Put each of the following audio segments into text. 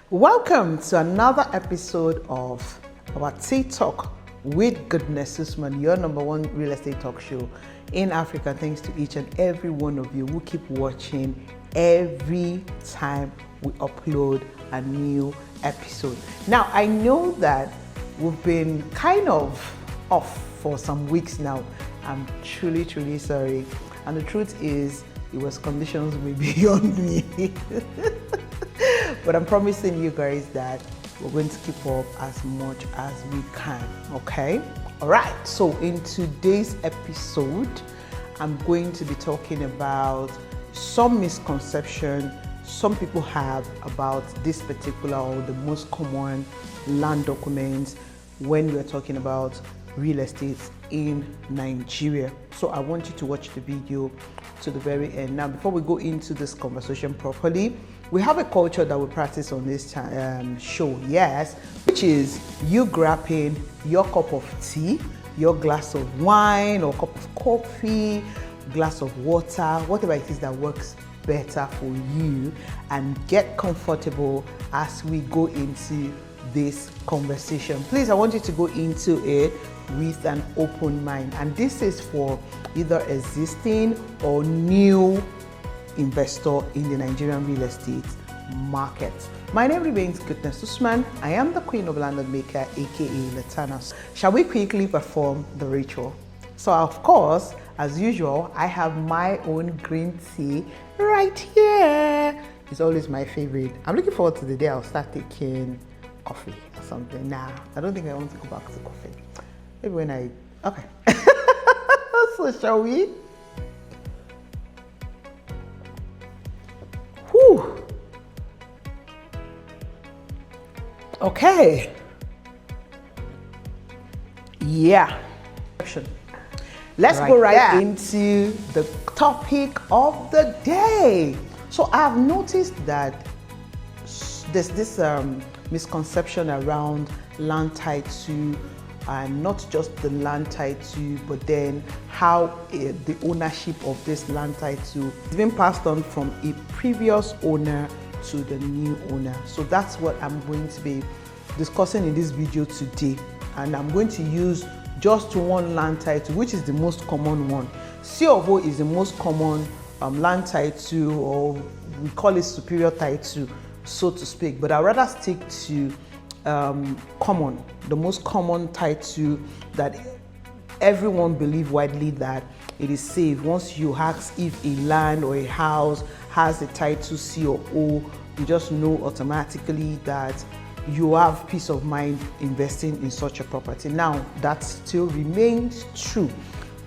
Welcome to another episode of our Tea Talk with Goodness Usman, your number one real estate talk show in Africa. Thanks to each and every one of you who keep watching every time we upload a new episode. Now, I know that we've been kind of off for some weeks now. I'm truly sorry. And the truth is, it was conditions way beyond me. But I'm promising you guys that we're going to keep up as much as we can, okay? All right, so in today's episode, I'm going to be talking about some misconception some people have about this particular or the most common land documents when we're talking about real estate in Nigeria. So I want you to watch the video to the very end. Now, before we go into this conversation properly, we have a culture that we practice on this show, yes, which is you grabbing your cup of tea, your glass of wine or cup of coffee, glass of water, whatever it is that works better for you, and get comfortable as we go into this conversation. Please, I want you to go into it with an open mind, and this is for either existing or new investor in the Nigerian real estate market. My name remains Goodness Usman. I am the queen of landlord maker, aka Latana. Shall we quickly perform the ritual? So of course, as usual, I have my own green tea right here. It's always my favorite. I'm looking forward to the day I'll start taking coffee or something. Nah, I don't think I want to go back to coffee. Maybe when okay. So shall we? Whew. Okay. Yeah. Let's go right into the topic of the day. So I've noticed that there's this misconception around land title, and not just the land title, but then how the ownership of this land title is being passed on from a previous owner to the new owner. So that's what I'm going to be discussing in this video today. And I'm going to use just one land title, which is the most common one. C of O is the most common land title, or we call it superior title, so to speak. But I'd rather stick to common, the most common title that everyone believes widely that it is safe. Once you ask if a land or a house has the title C or O, you just know automatically that you have peace of mind investing in such a property. Now, that still remains true.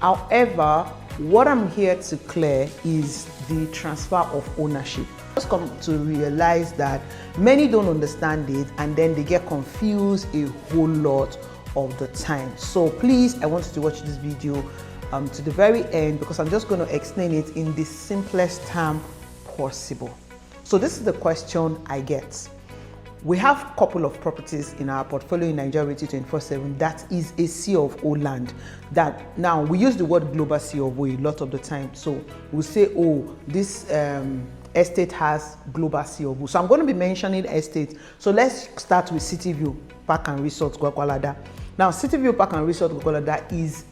However, what I'm here to clear is the transfer of ownership. Just come to realize that many don't understand it, and then they get confused a whole lot of the time. So please, I want you to watch this video to the very end, because I'm just going to explain it in the simplest term possible. So this is the question I get. We have a couple of properties in our portfolio in Nigeria 24/7 that is a C of O land. That now we use the word global C of O a lot of the time. So we say, oh, this estate has global C of O. So I'm going to be mentioning estate. So let's start with City View Park and Resort Gwakwalada. Now, City View Park and Resort Gwakwalada is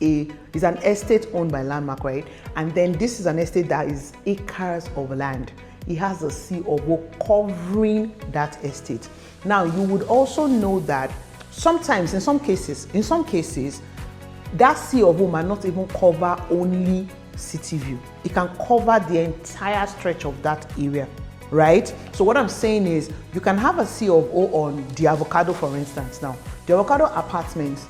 an estate owned by Landmark, right? And then this is an estate that is acres of land. It has a C of O covering that estate. Now, you would also know that sometimes, in some cases, that C of O might not even cover only City View. It can cover the entire stretch of that area, right? So what I'm saying is, you can have a C of O on the Avocado, for instance. Now, the Avocado apartments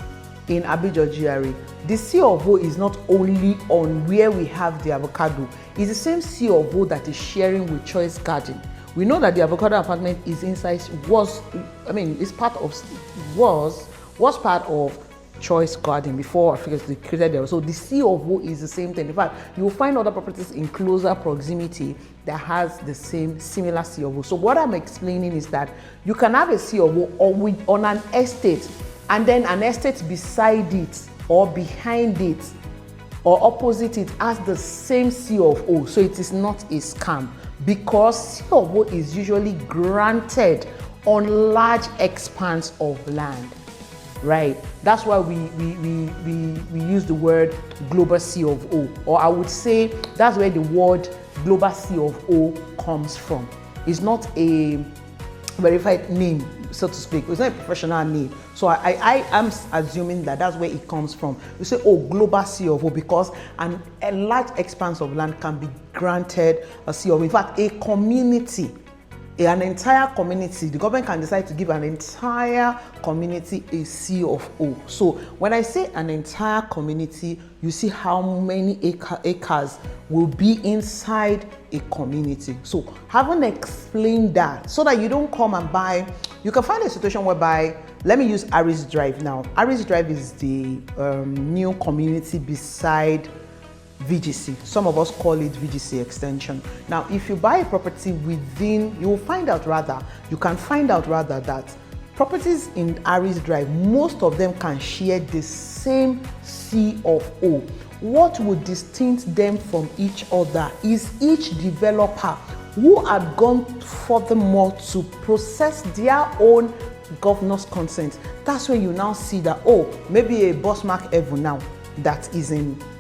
in Abidjan GRA, the C of O is not only on where we have the Avocado, it's the same C of O that is sharing with Choice Garden. We know that the Avocado apartment is inside, was part of Choice Garden before they created there. So the C of O is the same thing. In fact, you will find other properties in closer proximity that has the similar C of O. So what I'm explaining is that you can have a C of O on an estate, and then an estate beside it or behind it or opposite it has the same C of O. So it is not a scam, because C of O is usually granted on large expanse of land, right? That's why we use the word global C of O, or I would say that's where the word global C of O comes from. It's not a verified name, so to speak. It's not a professional name. So I am assuming that that's where it comes from. You say, oh, global C of O, because a large expanse of land can be granted a C of O. In fact, a community, an entire community, the government can decide to give an entire community a C of O. So when I say an entire community, you see how many acres will be inside a community. So having explained that, so that you don't come and buy, you can find a situation whereby, let me use Aris Drive now. Aris Drive is the new community beside VGC. Some of us call it VGC extension. Now, if you buy a property within, you can find out rather that properties in Aris Drive, most of them can share the same C of O. What would distinct them from each other is each developer who had gone furthermore to process their own governor's consent. That's where you now see that, oh, maybe a Bossmark Evo now that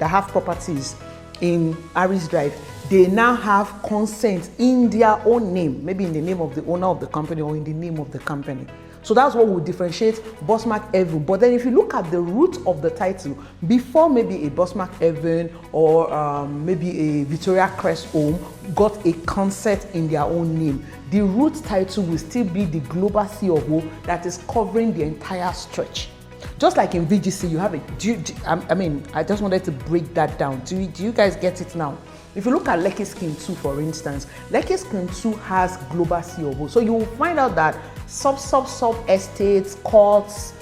have properties in Aris Drive, they now have consent in their own name, maybe in the name of the owner of the company or in the name of the company. So that's what will differentiate Bossmark Evan. But then if you look at the root of the title, before maybe a Bossmark Evan or maybe a Victoria Crest home got a consent in their own name, the root title will still be the Global C of O that is covering the entire stretch. Just like in VGC, you have it. I just wanted to break that down. Do you guys get it now? If you look at Lekki Scheme 2, for instance, Lekki Scheme 2 has Global C of O. So you will find out that sub estates, courts,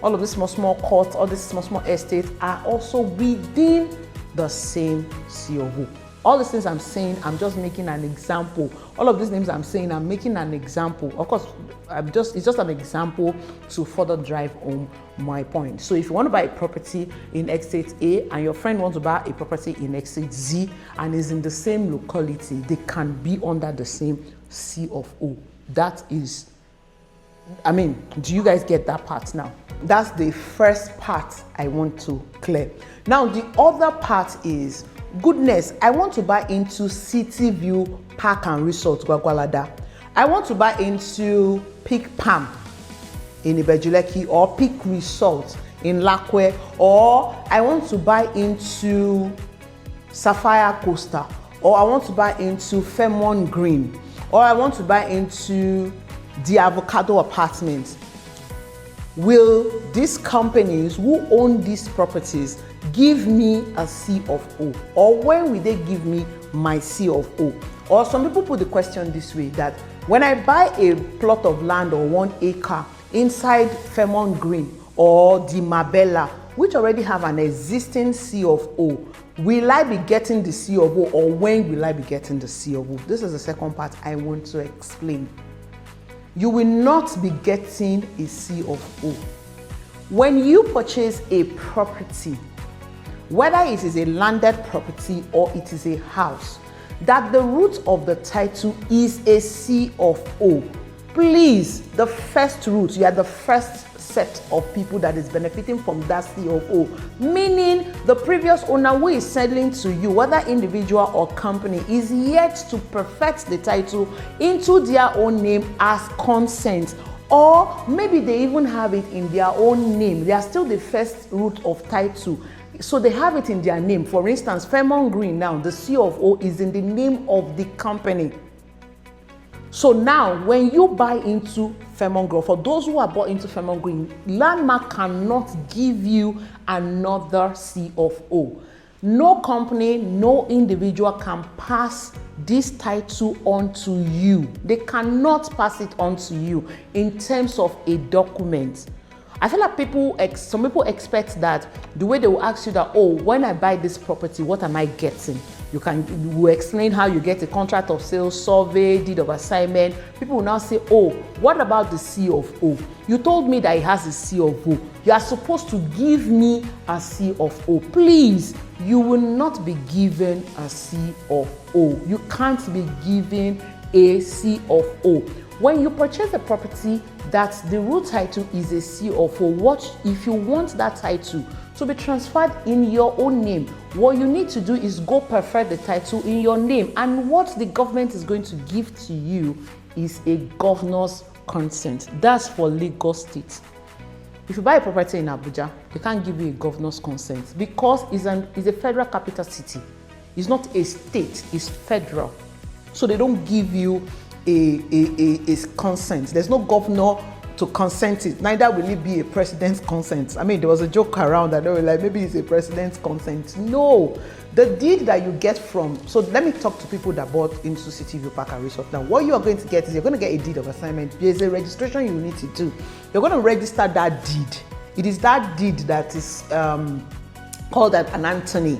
all of these small courts, all these small estates are also within the same C of O. All these things I'm saying, I'm just making an example. All of these names I'm saying, I'm making an example. Of course, it's just an example to further drive home my point. So if you want to buy a property in Estate A and your friend wants to buy a property in Estate Z and is in the same locality, they can be under the same C of O. That is, do you guys get that part now? That's the first part I want to clear. Now, the other part is, goodness, I want to buy into City View Park and Resort, Gwagwalada. I want to buy into Peak Palm in Ibejuleki or Peak Resort in Lakwe, or I want to buy into Sapphire Costa, or I want to buy into Fairmont Green, or I want to buy into the Avocado Apartments. Will these companies who own these properties give me a C of O? Or when will they give me my C of O? Or some people put the question this way, that when I buy a plot of land or 1 acre inside Fairmont Green or the Marbella, which already have an existing C of O, will I be getting the C of O, or when will I be getting the C of O? This is the second part I want to explain. You will not be getting a C of O. When you purchase a property, whether it is a landed property or it is a house, that the root of the title is a C of O. Please, the first root, you are the first set of people that is benefiting from that C of O. Meaning the previous owner who is selling to you, whether individual or company, is yet to perfect the title into their own name as consent. Or maybe they even have it in their own name. They are still the first root of title. So they have it in their name. For instance, Fairmont Green now, the C of O is in the name of the company. So now, when you buy into Fairmont Green, for those who are bought into Fairmont Green, Landmark cannot give you another C of O. No company, no individual can pass this title on to you. They cannot pass it on to you in terms of a document. I feel like some people expect that the way they will ask you that, oh, when I buy this property, what am I getting? You will explain how you get a contract of sale, survey, deed of assignment. People will now say, oh, what about the C of O? You told me that it has a C of O. You are supposed to give me a C of O. Please, you will not be given a C of O. You can't be given a C of O. when you purchase a property that the root title is a C of O, what if you want that title to be transferred in your own name, what you need to do is go perfect the title in your name, and what the government is going to give to you is a governor's consent. That's for Lagos State. If you buy a property in Abuja, they can't give you a governor's consent because it's a federal capital city. It's not a state, it's federal. So they don't give you a consent. There's no governor to consent it. Neither will it be a president's consent. I mean, there was a joke around that they were like, maybe it's a president's consent. No, the deed that you get from, so let me talk to people that bought into City View Park and Resort. Now, what you are going to get is you're going to get a deed of assignment. There's a registration you need to do. You're going to register that deed. It is that deed that is called an Anthony.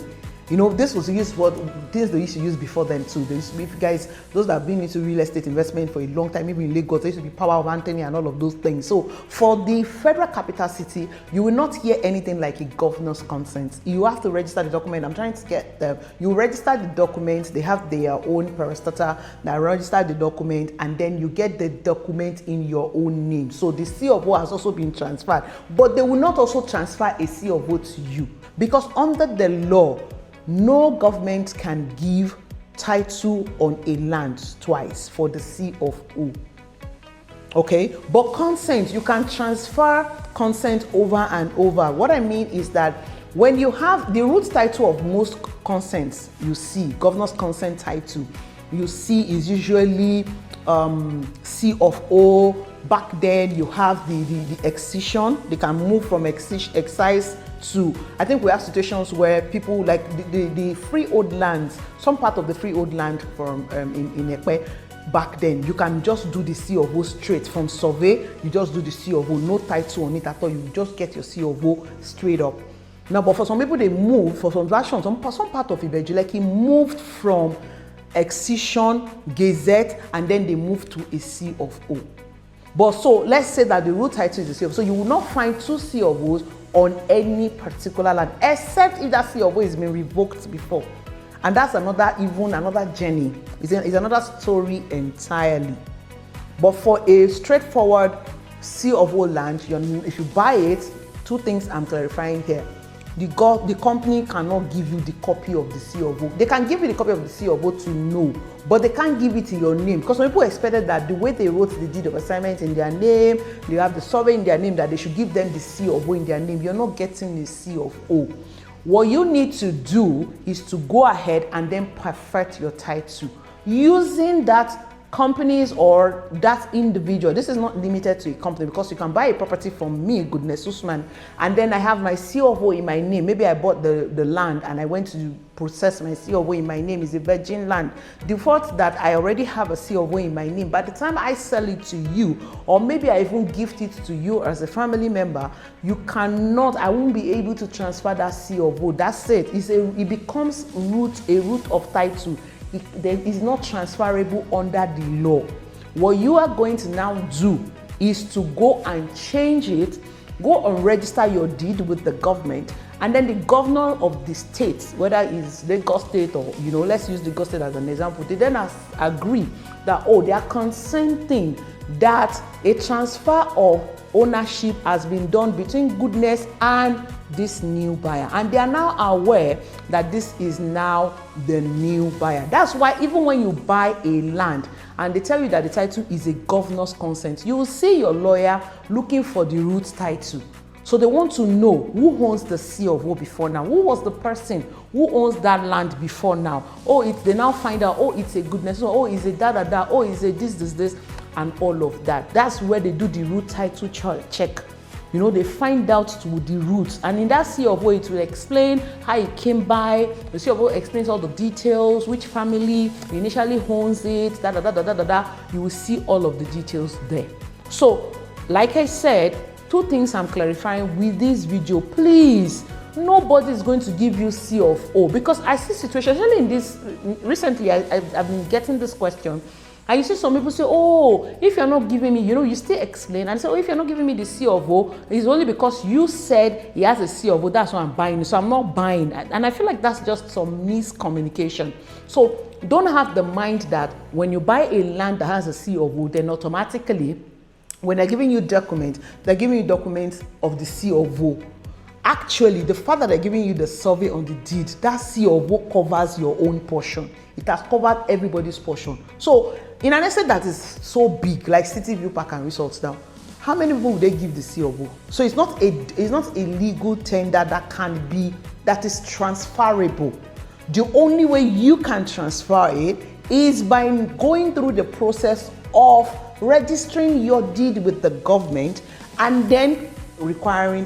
You know, this was used for things they used to use before them too. There used to be, if you guys, those that have been into real estate investment for a long time, even in Lagos, there used to be power of Anthony and all of those things. So for the federal capital city, you will not hear anything like a governor's consent. You have to register the document. I'm trying to get them. You register the document. They have their own parastatal that register the document, and then you get the document in your own name. So the C of O has also been transferred, but they will not also transfer a C of O to you, because under the law, no government can give title on a land twice for the C of O. Okay, but consent, you can transfer consent over and over. What I mean is that when you have the root title of most consents, you see governor's consent title, you see is usually C of O. Back then you have the excision. They can move from excise to, I think we have situations where people like the freehold lands, some part of the freehold land from in Ekpe, back then you can just do the C of O straight from survey. You just do the C of O, no title on it at all. You just get your C of O straight up. Now, but for some people, they move, for some versions, some part of Ibejuleki moved from excision, gazette, and then they moved to a C of O. But so let's say that the root title is the C of O. So you will not find two C of O's on any particular land, except if that C of O has been revoked before. And that's another journey. It's another story entirely. But for a straightforward C of O land, if you buy it, two things I'm clarifying here. The company cannot give you the copy of the C of O. They can give you the copy of the C of O to know, but they can't give it in your name, because some people expected that the way they wrote the deed of assignment in their name, they have the survey in their name, that they should give them the C of O in their name. You're not getting the C of O. What you need to do is to go ahead and then perfect your title using that companies or that individual. This is not limited to a company, because you can buy a property from me, goodness Usman, and then I have my C of O in my name. Maybe I bought the land and I went to process my C of O in my name. Is a virgin land. The fact that I already have a C of O in my name, by the time I sell it to you, or maybe I even gift it to you as a family member, you cannot, I won't be able to transfer that C of O. That's it. It becomes a root of title. It is not transferable under the law. What you are going to now do is to go and change it, go and register your deed with the government, and then the governor of the state, whether it's Lagos State or, let's use Lagos State as an example, they then agree that, they are consenting that a transfer of ownership has been done between Goodness and this new buyer, and they are now aware that this is now the new buyer. That's why even when you buy a land and they tell you that the title is a governor's consent, you will see your lawyer looking for the root title. So they want to know who owns the C of O before now. Who was the person who owns that land before now? They now find out, it's a Goodness, it's a da-da-da, it's a this, and all of that. That's where they do the root title check. They find out to the roots, and in that C of O, it will explain how it came by. The C of O explains all the details, which family initially owns it, You will see all of the details there. So, like I said, two things I'm clarifying with this video. Please, nobody is going to give you C of O, because I see situations, especially in this, recently I've been getting this question. And you see some people say, if you're not giving me, you still explain. And say, if you're not giving me the C of O, it's only because you said he has a C of O, that's why I'm buying. So I'm not buying. And I feel like that's just some miscommunication. So don't have the mind that when you buy a land that has a C of O, then automatically, when they're giving you documents, they're giving you documents of the C of O. Actually, the fact that they're giving you the survey on the deed, that C of O covers your own portion. It has covered everybody's portion. So, in an estate that is so big, like City View Park and Resorts now, how many people would they give the C of O? So it's not a legal tender that is transferable. The only way you can transfer it is by going through the process of registering your deed with the government and then acquiring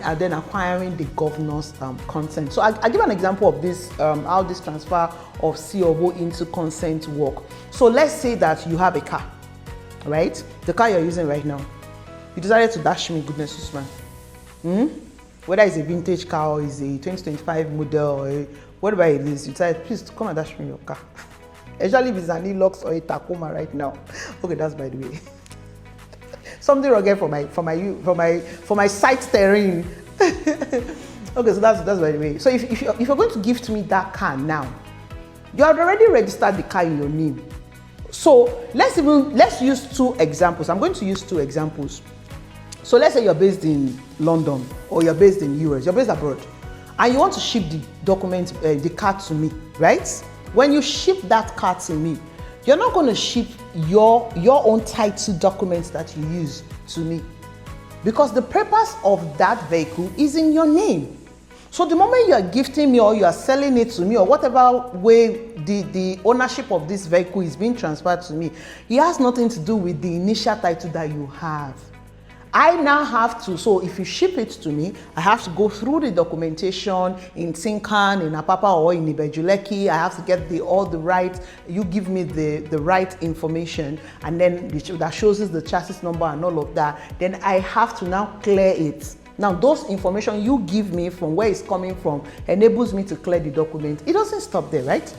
the governor's consent. So I'll give an example of this, how this transfer of C of O into consent work. So let's say that you have a car, right? The car you're using right now. You decided to dash me, goodness Usman. Whether it's a vintage car or it's a 2025 model or whatever it is, you decided, please come and dash me your car. Especially if it's an Hilux or a Tacoma right now. Okay, that's by the way. Something rugged for my sight terrain. Okay, so that's by the way. So if you're going to gift me that car now, you have already registered the car in your name. So let's use two examples. I'm going to use two examples. So let's say you're based in London or you're based in US, you're based abroad, and you want to ship the document, the car to me, right? When you ship that car to me, you're not going to ship your own title documents that you use to me, because the purpose of that vehicle is in your name. So the moment you are gifting me or you are selling it to me or whatever way the ownership of this vehicle is being transferred to me, it has nothing to do with the initial title that you have. I now have to, so if you ship it to me, I have to go through the documentation in Tinkan, in Apapa or in Ibejuleki. I have to get all the right, you give me the right information, and then that shows us the chassis number and all of that. Then I have to now clear it. Now those information you give me from where it's coming from enables me to clear the document. It doesn't stop there, right?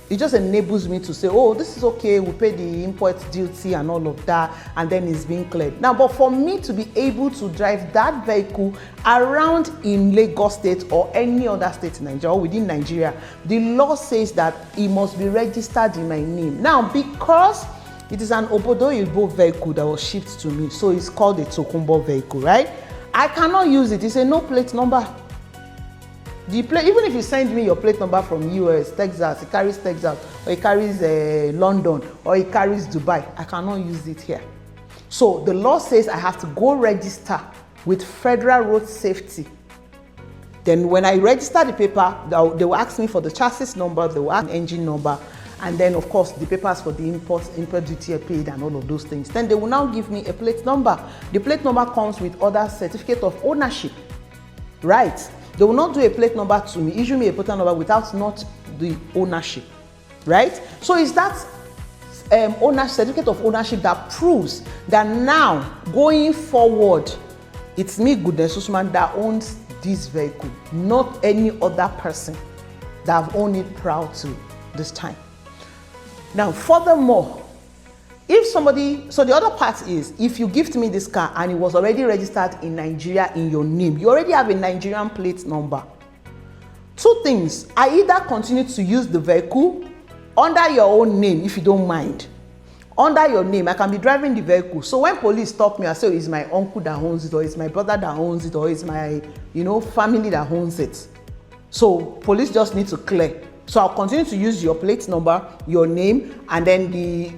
It just enables me to say, oh, this is okay, we pay the import duty and all of that, and then it's being cleared. Now, but for me to be able to drive that vehicle around in Lagos State or any other state in Nigeria or within Nigeria, the law says that it must be registered in my name. Now, because it is an Obodo-Ibo vehicle that was shipped to me, so it's called a Tokumbo vehicle, right? I cannot use it. It's a no plate number. Even if you send me your plate number from US, Texas, it carries Texas, or it carries London, or it carries Dubai, I cannot use it here. So the law says I have to go register with Federal Road Safety. Then when I register the paper, they will ask me for the chassis number, they will ask the engine number, and then of course the papers for the import duty are paid and all of those things. Then they will now give me a plate number. The plate number comes with other certificate of ownership, right? They will not do a plate number to me, issue me a plate number without not the ownership, right? So it's that certificate of ownership that proves that now, going forward, it's me, Goodness Usman, that owns this vehicle, not any other person that I've owned it proud to this time. Now, furthermore, if somebody, so the other part is, if you gift me this car and it was already registered in Nigeria in your name, you already have a Nigerian plate number. Two things, I either continue to use the vehicle under your own name, if you don't mind. Under your name, I can be driving the vehicle. So when police stop me, I say, it's my uncle that owns it, or it's my brother that owns it, or it's my, family that owns it. So police just need to clear. So I'll continue to use your plate number, your name, and then the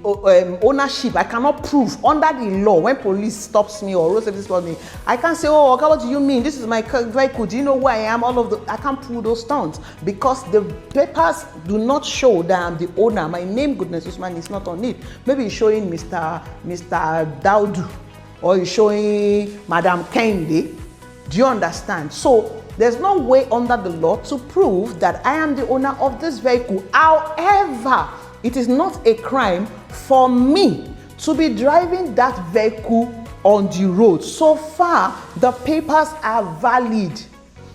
ownership. I cannot prove under the law when police stops me or road safety stops me. I can't say, oh, okay, what do you mean? This is my vehicle. Do you know who I am? I can't prove those stunts because the papers do not show that I'm the owner. My name, Goodness Usman, is not on it. Maybe it's showing Mr. Daudu, or it's showing Madam Kende. Do you understand? So there's no way under the law to prove that I am the owner of this vehicle. However, it is not a crime for me to be driving that vehicle on the road. So far, the papers are valid.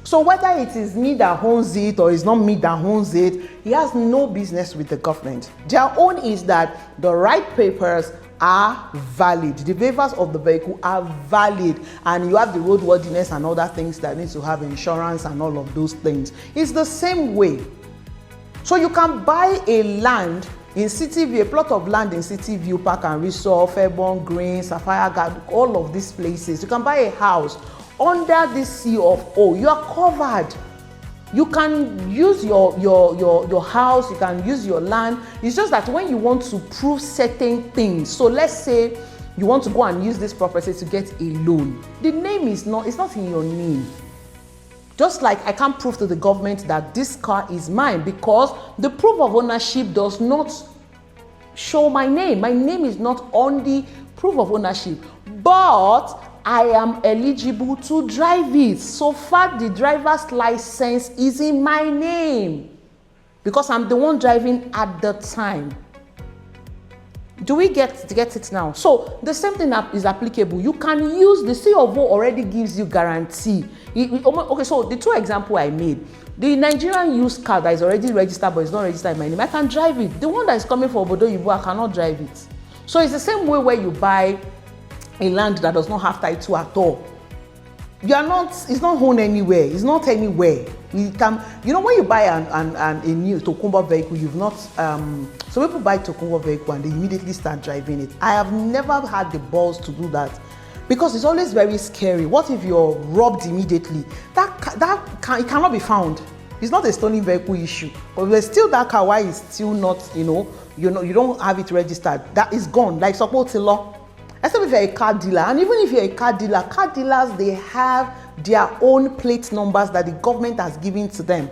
So whether it is me that owns it or it's not me that owns it, he has no business with the government. Their own is that the right papers are valid. The papers of the vehicle are valid, and you have the roadworthiness and other things that need to have insurance and all of those things. It's the same way. So you can buy a land In City View, a plot of land in City View, Park and Resort, Fairborn Green, Sapphire Garden, all of these places, you can buy a house under this C of O. You are covered. You can use your house, you can use your land. It's just that when you want to prove certain things, so let's say you want to go and use this property to get a loan, the name is not, it's not in your name. Just like I can't prove to the government that this car is mine because the proof of ownership does not show my name. My name is not on the proof of ownership, but I am eligible to drive it. So far, the driver's license is in my name because I'm the one driving at the time. Do we get it now? So the same thing is applicable. You can use the C of O already gives you guarantee. Okay, so the two examples I made, the Nigerian used car that is already registered but it's not registered in my name, I can drive it. The one that is coming from Obodo Yibo, I cannot drive it. So it's the same way where you buy a land that does not have title at all. You are not, it's not owned anywhere. It's not anywhere. You can, you know, when you buy a new Tokumbo vehicle, you've not, some people buy Tokumbo vehicle and they immediately start driving it. I have never had the balls to do that because it's always very scary. What if you're robbed immediately? It cannot be found. It's not a stolen vehicle issue, but there's still that car. Why is still not, you don't have it registered? That is gone. Like support law. Except if you're a car dealer, and even if you're a car dealers, they have their own plate numbers that the government has given to them.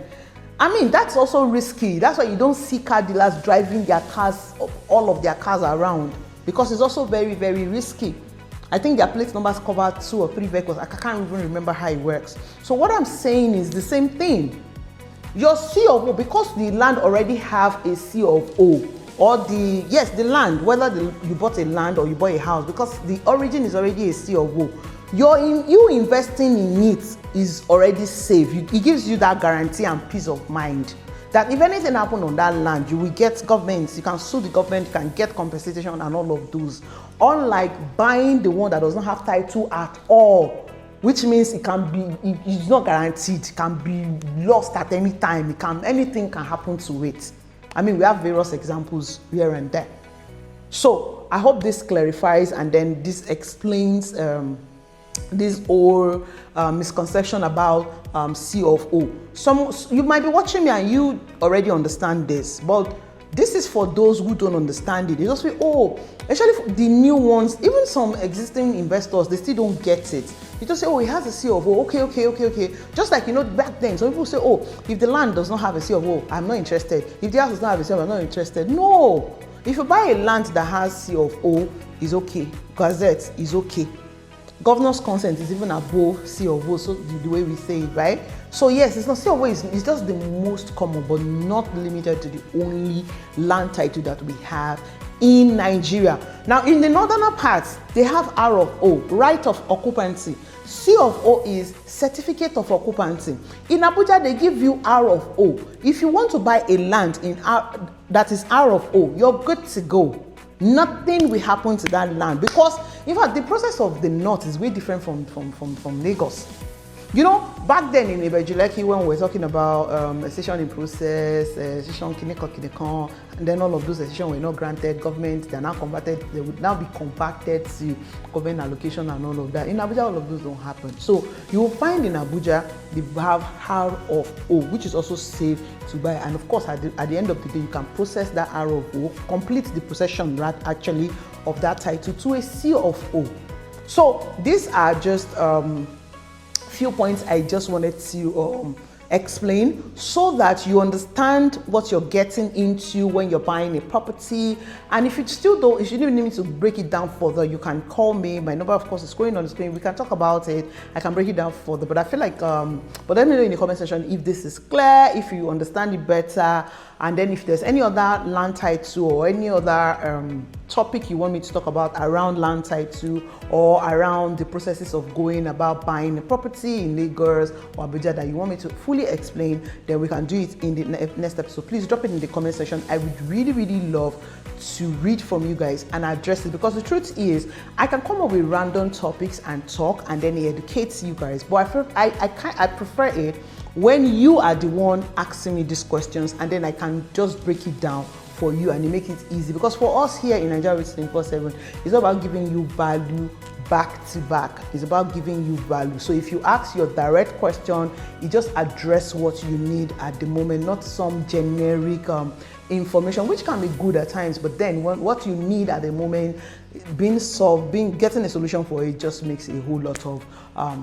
I mean, that's also risky. That's why you don't see car dealers driving their cars, all of their cars around, because it's also very, very risky. I think their plate numbers cover 2 or 3 vehicles. I can't even remember how it works. So what I'm saying is the same thing. Your C of O, because the land already have a C of O, or the land, whether you bought a land or you bought a house, because the origin is already a C of O. You investing in it is already safe. It gives you that guarantee and peace of mind that if anything happens on that land, you will get government. You can sue the government, you can get compensation and all of those. Unlike buying the one that does not have title at all, which means it's not guaranteed. It can be lost at any time. Anything can happen to it. I mean, we have various examples here and there. So I hope this clarifies and then this explains this whole misconception about C of O. You might be watching me and you already understand this, but this is for those who don't understand it. They just say, oh, especially for the new ones, even some existing investors, they still don't get it. You just say, oh, it has a C of O. Okay. Just like, back then, some people say, oh, if the land does not have a C of O, I'm not interested. If the house does not have a C of O, I'm not interested. No. If you buy a land that has C of O, it's okay. Gazette is okay. Governor's consent is even above C of O, so the way we say it, right? So yes, it's not C of O, it's just the most common, but not limited to the only land title that we have in Nigeria. Now, in the northern parts, they have R of O, right of occupancy. C of O is certificate of occupancy. In Abuja, they give you R of O. If you want to buy a land that is R of O, you're good to go. Nothing will happen to that land because, in fact, the process of the north is way different from Lagos. Back then in Ibejuleki, when we were talking about accession in process, accession kineko, and then all of those accessions were not granted, government, they are now converted, they would now be compacted to government allocation and all of that. In Abuja, all of those don't happen. So you will find in Abuja, they have R of O, which is also safe to buy. And of course, at the end of the day, you can process that R of O, complete the possession actually of that title to a C of O. So these are just few points I just wanted to explain so that you understand what you're getting into when you're buying a property. And if you still don't, if you need me to break it down further, you can call me. My number, of course, is going on the screen. We can talk about it. I can break it down further. But I feel like, but let me know in the comment section if this is clear, if you understand it better, and then if there's any other land title or any other topic you want me to talk about around land title or around the processes of going about buying a property in Lagos or Abuja that you want me to fully explain, then we can do it in the next episode. Please drop it in the comment section. I would really, really love to read from you guys and address it, because the truth is I can come up with random topics and talk and then it educates you guys, but I prefer it when you are the one asking me these questions and then I can just break it down for you, and you make it easy. Because for us here in Nigeria 24/7, it's all about giving you value back to back. It's about giving you value. So if you ask your direct question, you just address what you need at the moment, not some generic information, which can be good at times, but then what you need at the moment being solved, getting a solution for it just makes a whole lot of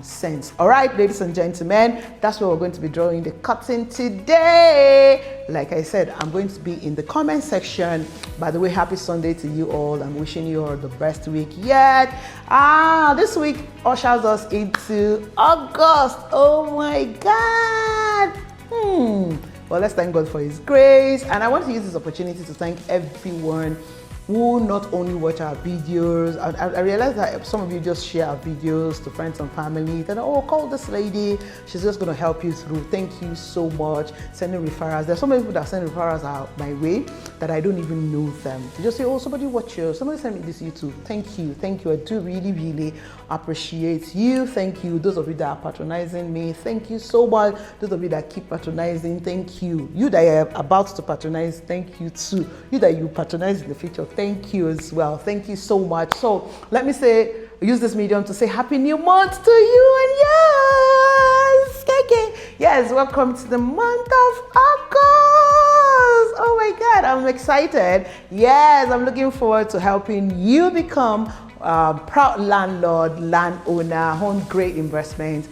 sense. All right, ladies and gentlemen, that's where we're going to be drawing the curtain today. Like I said, I'm going to be in the comment section. By the way, happy Sunday to you all. I'm wishing you all the best week yet. This week ushers us into August. Oh my God. Well, let's thank God for His grace. And I want to use this opportunity to thank everyone who not only watch our videos. I realize that some of you just share our videos to friends and family. Then, oh, call this lady. She's just going to help you through. Thank you so much. Sending referrals. There's so many people that send referrals out my way that I don't even know them. They just say, oh, somebody watch you. Somebody send me this YouTube. Thank you. Thank you. I do really, really appreciate you. Thank you. Those of you that are patronizing me, thank you so much. Those of you that keep patronizing, thank you. You that are about to patronize, thank you too. You that you patronize in the future, thank you as well. Thank you so much. So let me use this medium to say Happy New Month to you, and yes, yes, welcome to the month of August. Oh my God, I'm excited. Yes, I'm looking forward to helping you become proud landlord, landowner, own great investments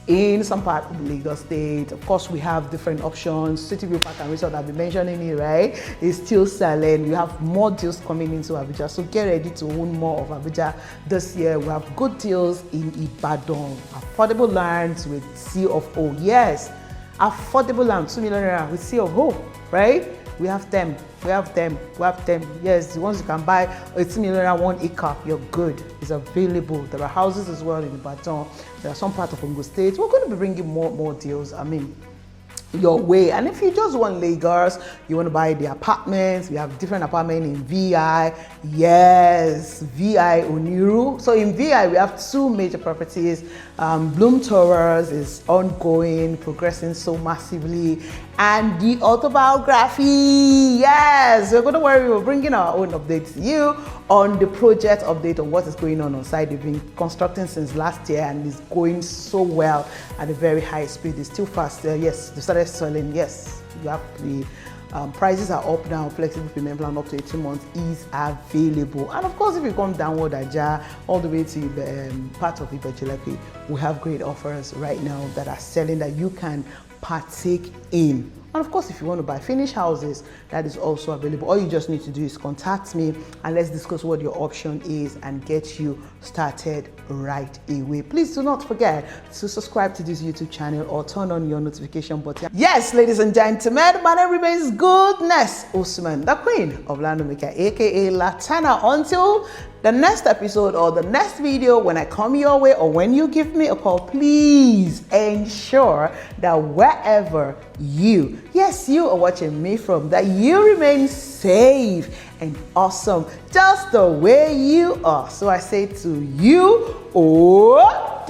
in some part of Lagos State. Of course, we have different options. City View Park and Resort, I've been mentioning it, right? It's still selling. We have more deals coming into Abuja, so get ready to own more of Abuja this year. We have good deals in Ibadan, affordable lands with C of O. Yes, affordable land, 2 million naira with C of O, right? We have them. Yes, the ones you can buy, 18 million, 1 acre, you're good. It's available. There are houses as well in Ibadan. There are some parts of Ondo State. We're going to be bringing more deals, your way. And if you just want Lagos, you want to buy the apartments, we have different apartments in VI. Yes, VI Oniru. So in VI, we have 2 major properties. Bloom Towers is ongoing, progressing so massively. And the autobiography, yes, we're going to worry, we're bringing our own updates to you on the project update on what is going on site. We've been constructing since last year and it's going so well at a very high speed. It's still fast. Yes, they started selling. Yes, you have the prices are up now. Flexible payment plan up to 18 months is available. And of course, if you come downward Aja all the way to the part of Ibejilepe, we have great offers right now that are selling that you can partake in. And of course, if you want to buy finished houses, that is also available. All you just need to do is contact me and let's discuss what your option is and get you started right away. Please do not forget to subscribe to this YouTube channel or turn on your notification button. Yes, ladies and gentlemen, my name remains Goodness Usman, the Queen of Land Maker, aka Latana. Until the next episode or the next video, when I come your way or when you give me a call, please ensure that wherever you are watching me from, that you remain safe and awesome just the way you are. So I say to you, oh,